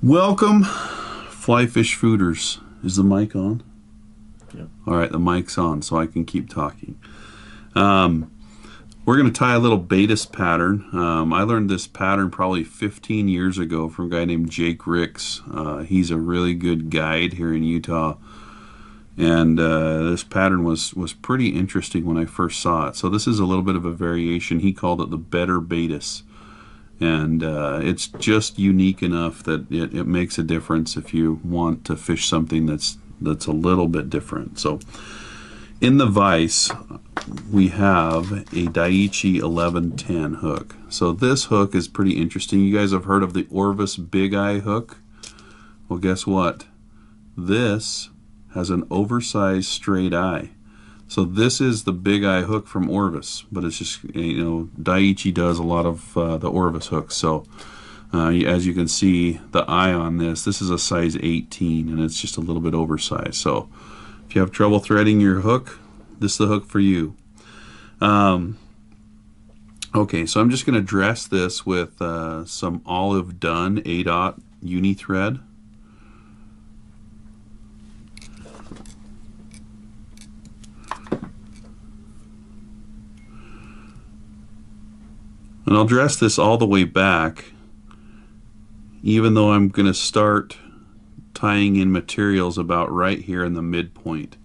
Welcome, fly fish fooders. Is the mic on? Yep. All right, the mic's on, so I can keep talking. We're going to tie a little Baetis pattern. I learned this pattern probably 15 years ago from a guy named Jake Ricks. He's a really good guide here in Utah. And this pattern was pretty interesting when I first saw it. So this is a little bit of a variation. He called it the better Baetis. And it's just unique enough that it makes a difference if you want to fish something that's a little bit different. So in the vise, we have a Daiichi 1110 hook. So this hook is pretty interesting. You guys have heard of the Orvis Big Eye hook? Well, guess what? This has an oversized straight eye. So this is the Big Eye hook from Orvis, but it's just, Daiichi does a lot of the Orvis hooks. So as you can see, the eye on this is a size 18, and it's just a little bit oversized. So if you have trouble threading your hook, this is the hook for you. Okay, so I'm just going to dress this with some Olive Done A-Dot uni thread. And I'll dress this all the way back, even though I'm going to start tying in materials about right here in the midpoint.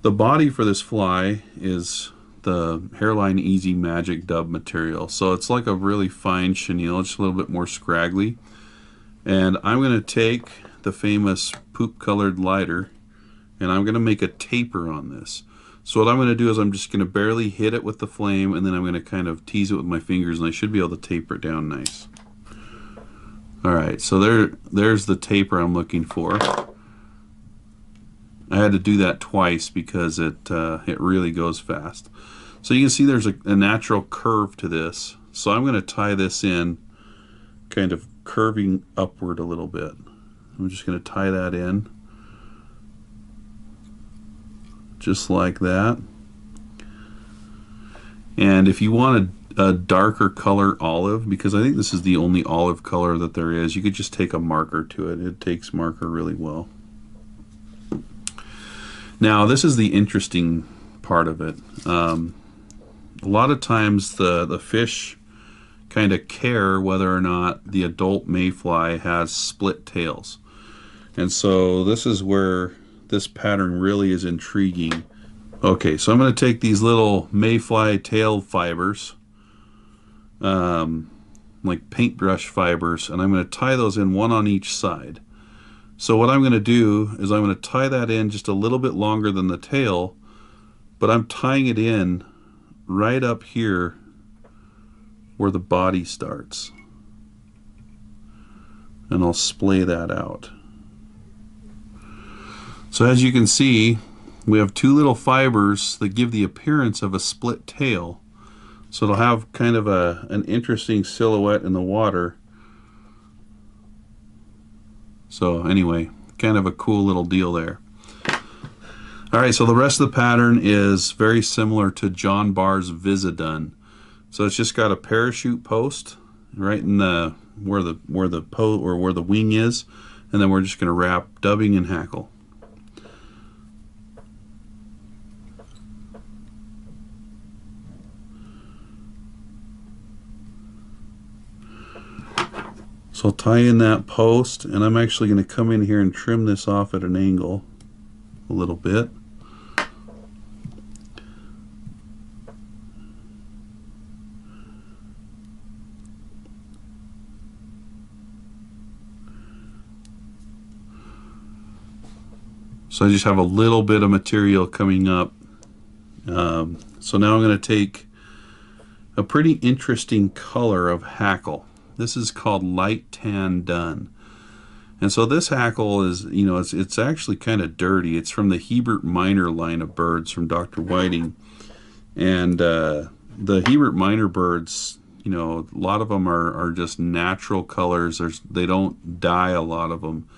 The body for this fly is the Hairline Easy Magic Dub material. So it's like a really fine chenille, just a little bit more scraggly. And I'm going to take the famous poop colored lighter, and I'm going to make a taper on this. So what I'm going to do is I'm just going to barely hit it with the flame, and then I'm going to kind of tease it with my fingers, and I should be able to taper it down nice. Alright, so there's the taper I'm looking for. I had to do that twice because it really goes fast. So you can see there's a natural curve to this. So I'm going to tie this in kind of curving upward a little bit. I'm just going to tie that in. Just like that. And if you want a darker color olive, because I think this is the only olive color that there is, you could just take a marker to it. It takes marker really well. Now this is the interesting part of it. A lot of times the fish kind of care whether or not the adult mayfly has split tails. And so this is where this pattern really is intriguing. Okay, so I'm going to take these little mayfly tail fibers, like paintbrush fibers, and I'm going to tie those in one on each side. So what I'm going to do is I'm going to tie that in just a little bit longer than the tail, but I'm tying it in right up here where the body starts. And I'll splay that out. So as you can see, we have two little fibers that give the appearance of a split tail. So it'll have kind of an interesting silhouette in the water. So anyway, kind of a cool little deal there. Alright, so the rest of the pattern is very similar to John Barr's Visidun. So it's just got a parachute post right in the where the wing is, and then we're just going to wrap dubbing and hackle. So I'll tie in that post, and I'm actually going to come in here and trim this off at an angle a little bit. So I just have a little bit of material coming up. So now I'm going to take a pretty interesting color of hackle. This is called light tan dun. And so this hackle is, it's actually kind of dirty. It's from the Hebert Minor line of birds from Dr. Whiting. And the Hebert Minor birds, a lot of them are just natural colors. They don't dye a lot of them.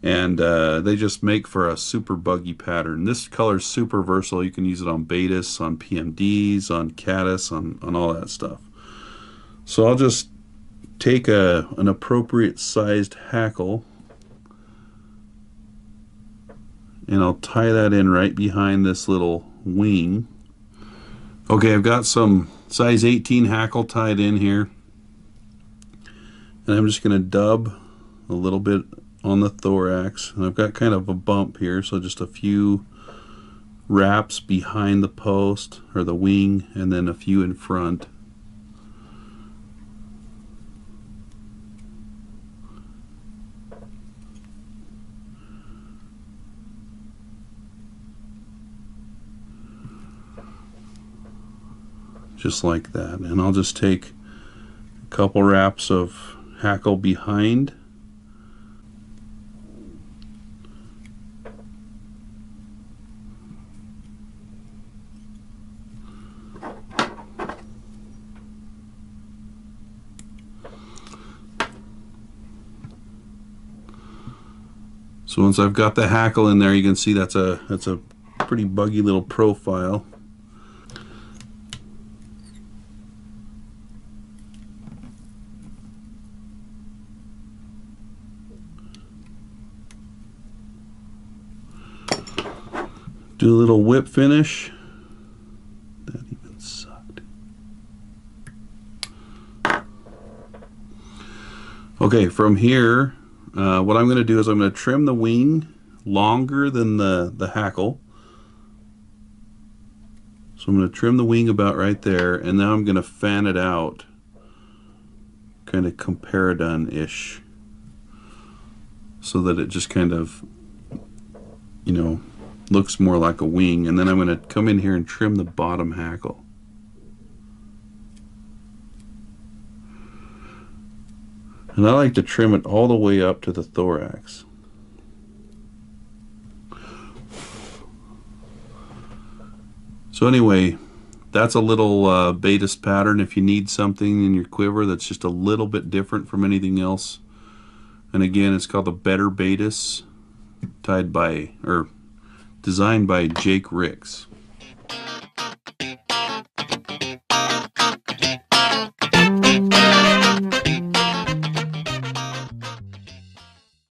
And they just make for a super buggy pattern. This color is super versatile. You can use it on Baetis, on PMDs, on caddis, on all that stuff. So I'll just take an appropriate sized hackle, and I'll tie that in right behind this little wing. Okay, I've got some size 18 hackle tied in here, and I'm just going to dub a little bit on the thorax, and I've got kind of a bump here, so just a few wraps behind the post or the wing, and then a few in front. Just like that. And I'll just take a couple wraps of hackle behind. So once I've got the hackle in there, you can see that's a pretty buggy little profile. Do a little whip finish. That even sucked. Okay, from here, what I'm going to do is I'm going to trim the wing longer than the hackle. So I'm going to trim the wing about right there, and now I'm going to fan it out, kind of comparadon-ish, so that it just kind of, you know, looks more like a wing. And then I'm going to come in here and trim the bottom hackle. And I like to trim it all the way up to the thorax. So anyway, that's a little Baetis pattern. If you need something in your quiver that's just a little bit different from anything else. And again, it's called the Better Baetis, designed by Jake Ricks.